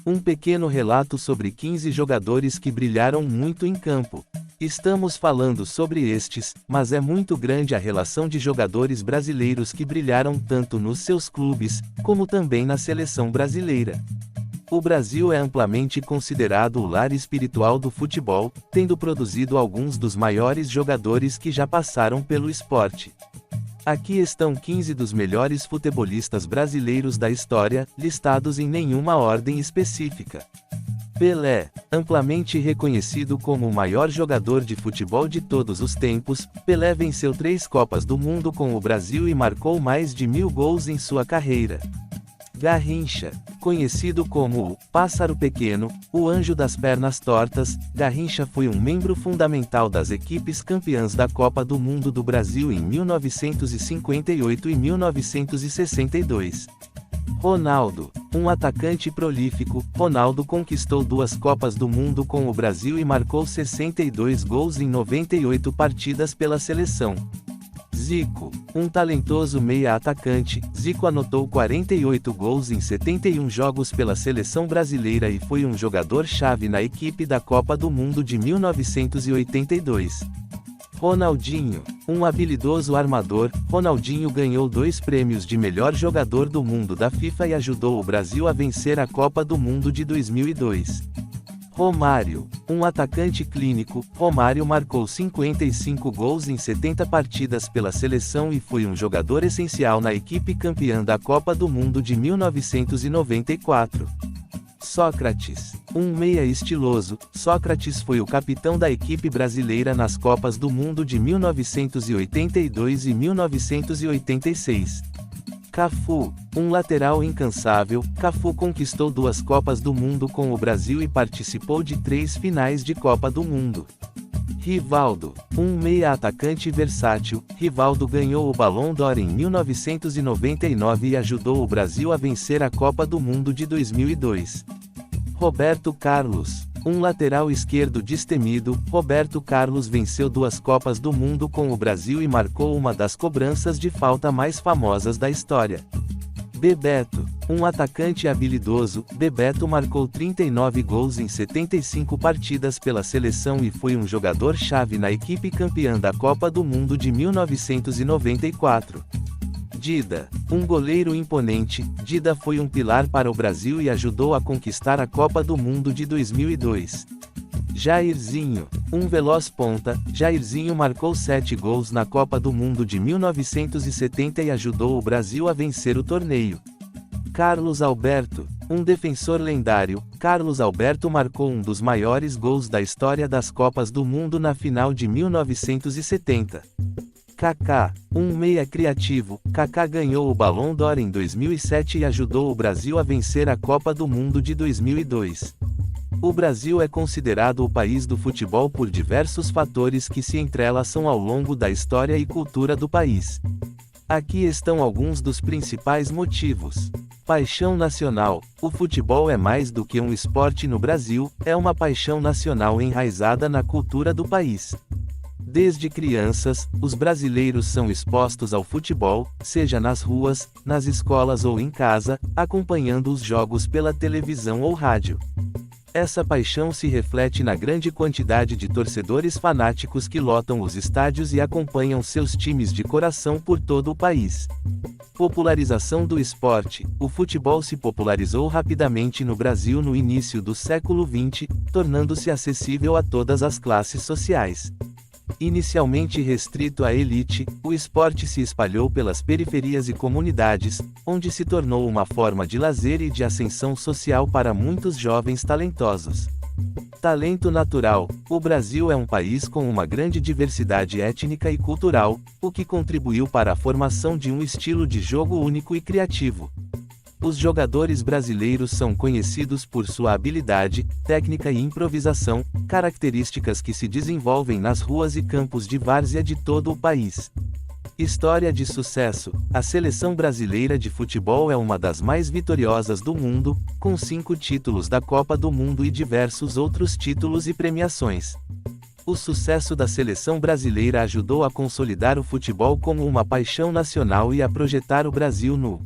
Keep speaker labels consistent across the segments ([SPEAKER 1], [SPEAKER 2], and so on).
[SPEAKER 1] Um pequeno relato sobre 15 jogadores que brilharam muito em campo. Estamos falando sobre estes, mas é muito grande a relação de jogadores brasileiros que brilharam tanto nos seus clubes, como também na seleção brasileira. O Brasil é amplamente considerado o lar espiritual do futebol, tendo produzido alguns dos maiores jogadores que já passaram pelo esporte. Aqui estão 15 dos melhores futebolistas brasileiros da história, listados em nenhuma ordem específica. Pelé, amplamente reconhecido como o maior jogador de futebol de todos os tempos, Pelé venceu 3 Copas do Mundo com o Brasil e marcou mais de 1000 gols em sua carreira. Garrincha, conhecido como o Pássaro Pequeno, o Anjo das Pernas Tortas, Garrincha foi um membro fundamental das equipes campeãs da Copa do Mundo do Brasil em 1958 e 1962. Ronaldo, um atacante prolífico, Ronaldo conquistou 2 Copas do Mundo com o Brasil e marcou 62 gols em 98 partidas pela seleção. Zico, um talentoso meia-atacante, Zico anotou 48 gols em 71 jogos pela seleção brasileira e foi um jogador-chave na equipe da Copa do Mundo de 1982. Ronaldinho, um habilidoso armador, Ronaldinho ganhou 2 prêmios de melhor jogador do mundo da FIFA e ajudou o Brasil a vencer a Copa do Mundo de 2002. Romário, um atacante clínico, Romário marcou 55 gols em 70 partidas pela seleção e foi um jogador essencial na equipe campeã da Copa do Mundo de 1994. Sócrates, um meia estiloso, Sócrates foi o capitão da equipe brasileira nas Copas do Mundo de 1982 e 1986. Cafu, um lateral incansável, Cafu conquistou 2 Copas do Mundo com o Brasil e participou de 3 finais de Copa do Mundo. Rivaldo, um meia-atacante versátil, Rivaldo ganhou o Ballon d'Or em 1999 e ajudou o Brasil a vencer a Copa do Mundo de 2002. Roberto Carlos, um lateral esquerdo destemido, Roberto Carlos venceu 2 Copas do Mundo com o Brasil e marcou uma das cobranças de falta mais famosas da história. Bebeto, um atacante habilidoso, Bebeto marcou 39 gols em 75 partidas pela seleção e foi um jogador-chave na equipe campeã da Copa do Mundo de 1994. Dida, um goleiro imponente, Dida foi um pilar para o Brasil e ajudou a conquistar a Copa do Mundo de 2002. Jairzinho, um veloz ponta, Jairzinho marcou 7 gols na Copa do Mundo de 1970 e ajudou o Brasil a vencer o torneio. Carlos Alberto, um defensor lendário, Carlos Alberto marcou um dos maiores gols da história das Copas do Mundo na final de 1970. Kaká, um meia criativo, Kaká ganhou o Ballon d'Or em 2007 e ajudou o Brasil a vencer a Copa do Mundo de 2002. O Brasil é considerado o país do futebol por diversos fatores que se entrelaçam ao longo da história e cultura do país. Aqui estão alguns dos principais motivos. Paixão nacional. O futebol é mais do que um esporte no Brasil, é uma paixão nacional enraizada na cultura do país. Desde crianças, os brasileiros são expostos ao futebol, seja nas ruas, nas escolas ou em casa, acompanhando os jogos pela televisão ou rádio. Essa paixão se reflete na grande quantidade de torcedores fanáticos que lotam os estádios e acompanham seus times de coração por todo o país. Popularização do esporte. O futebol se popularizou rapidamente no Brasil no início do século XX, tornando-se acessível a todas as classes sociais. Inicialmente restrito à elite, o esporte se espalhou pelas periferias e comunidades, onde se tornou uma forma de lazer e de ascensão social para muitos jovens talentosos. Talento natural. O Brasil é um país com uma grande diversidade étnica e cultural, o que contribuiu para a formação de um estilo de jogo único e criativo. Os jogadores brasileiros são conhecidos por sua habilidade, técnica e improvisação, características que se desenvolvem nas ruas e campos de várzea de todo o país. História de sucesso. A seleção brasileira de futebol é uma das mais vitoriosas do mundo, com 5 títulos da Copa do Mundo e diversos outros títulos e premiações. O sucesso da seleção brasileira ajudou a consolidar o futebol como uma paixão nacional e a projetar o Brasil no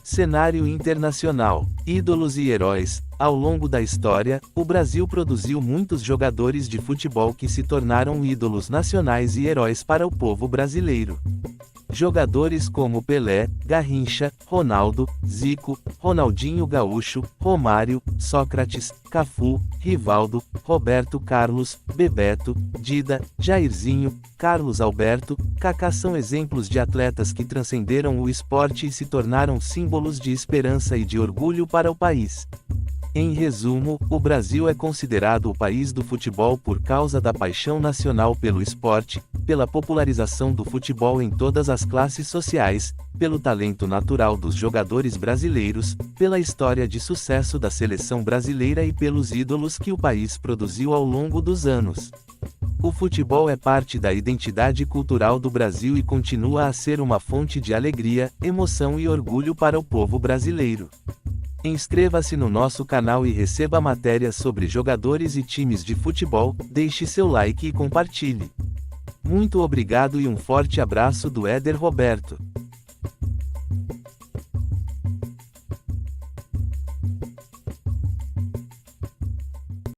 [SPEAKER 1] cenário internacional. Ídolos e heróis. Ao longo da história, o Brasil produziu muitos jogadores de futebol que se tornaram ídolos nacionais e heróis para o povo brasileiro. Jogadores como Pelé, Garrincha, Ronaldo, Zico, Ronaldinho Gaúcho, Romário, Sócrates, Cafu, Rivaldo, Roberto Carlos, Bebeto, Dida, Jairzinho, Carlos Alberto, Kaká são exemplos de atletas que transcenderam o esporte e se tornaram símbolos de esperança e de orgulho para o país. Em resumo, o Brasil é considerado o país do futebol por causa da paixão nacional pelo esporte, pela popularização do futebol em todas as classes sociais, pelo talento natural dos jogadores brasileiros, pela história de sucesso da seleção brasileira e pelos ídolos que o país produziu ao longo dos anos. O futebol é parte da identidade cultural do Brasil e continua a ser uma fonte de alegria, emoção e orgulho para o povo brasileiro. Inscreva-se no nosso canal e receba matérias sobre jogadores e times de futebol, deixe seu like e compartilhe. Muito obrigado e um forte abraço do Éder Roberto.